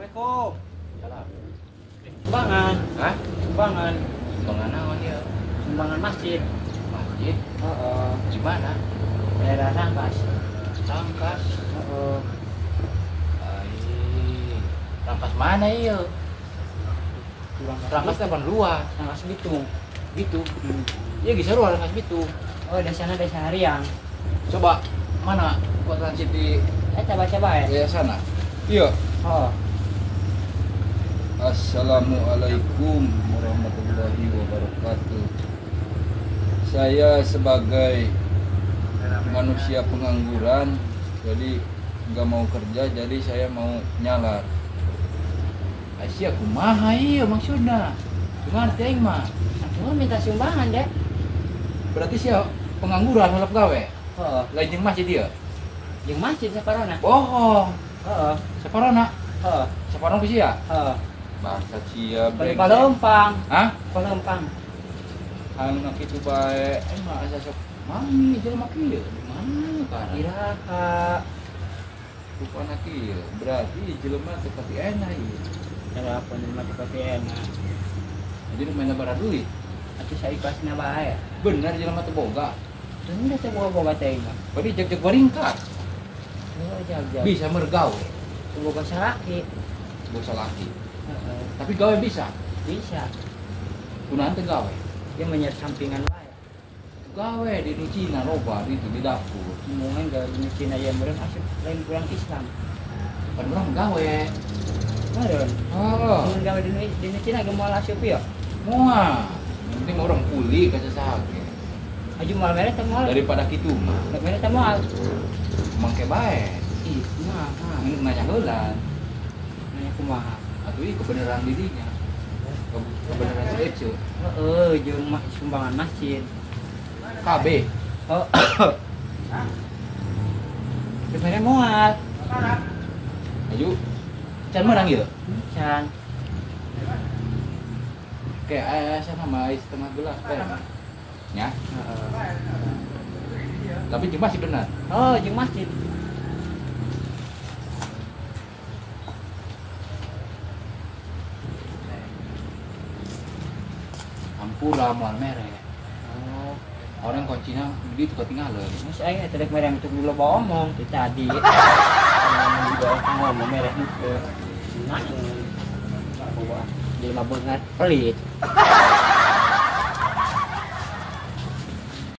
Assalamualaikum. Salam. Sumbangan. Hah? Sumbangan. Sumbangan naon ya? Sumbangan masjid. Masjid? Heeh. Di mana? Daerah Rangkas. Rangkas. Heeh. Ai. Rangkas mana iya? Rangkas depan luar. Rangkas Bitung. Gitu. Iya bisa luar Rangkas Bitung. Oh, di sana desa Hariang. Coba mana kota City Coba-coba ya. ya sana? Iya. Oh. Assalamualaikum warahmatullahi wabarakatuh. Saya sebagai manusia pengangguran, jadi nggak mau kerja, jadi saya mau nyalar. Asia kumaha iya maksudnya? Ngerti aing mah. Aku minta sumbangan deh. Berarti sia pengangguran halap gawe. Heeh. Lain jeung masjid ieu. Jeung masjid saparona. Bohong. Heeh. Saparona. Heeh. Saparona ku sia. Heeh. Bangsa cia Balik Palembang. Hah? Palembang. hang kitu bae. Emang asa sok mami jelema kieu. Mana kana? Iraha. Rupana kieu. Berarti jelema teu pati enak ieu. Telepon mati kopi enak. Jadi main bara duit. Atuh saikhlasna bae. Bener jelema teu boga. Teu udah teh boga teh mah. Berarti jeg-jeg baringkat. Oh, jag-jag. Bisa mergawe. Boga salaki. Bosa laki. Heeh. Tapi gawe bisa. Bisa. Kunaon teh gawe? Dia menyeret sampingan bae. Gawe di nu Cina loba itu di dapur. Mungkin gak di Cina yang berang asli lain kurang Islam. Kan urang gawe. Maron. Oh, Mun gawe di Cina ge moal asup ya. moal. Yang penting orang kuli ka sasake. Aju moal mere teh moal. Daripada kitu mah. Mere teh moal. Mangke bae. Ih, kumaha? Ini nanya heulan. Nanya kumaha? Atuh ieu kebenaran dirinya. Kebenaran si Ece. Heeh, jeung sumbangan masjid. KB. Oh. Mere moal. Aju. Can menang ieu. Can. Kayak aya sama setengah gelas teh. Ya. Heeh. Tapi cuma sih benar. Oh, jeung masjid. Ampura moal mere. Oh, Orang kuncinya begitu ketinggalan. mas aing teh mere untuk dulu ngomong di tadi. Ngomong juga ngomong mere henteu. Nah, jadi mah beungat pelit.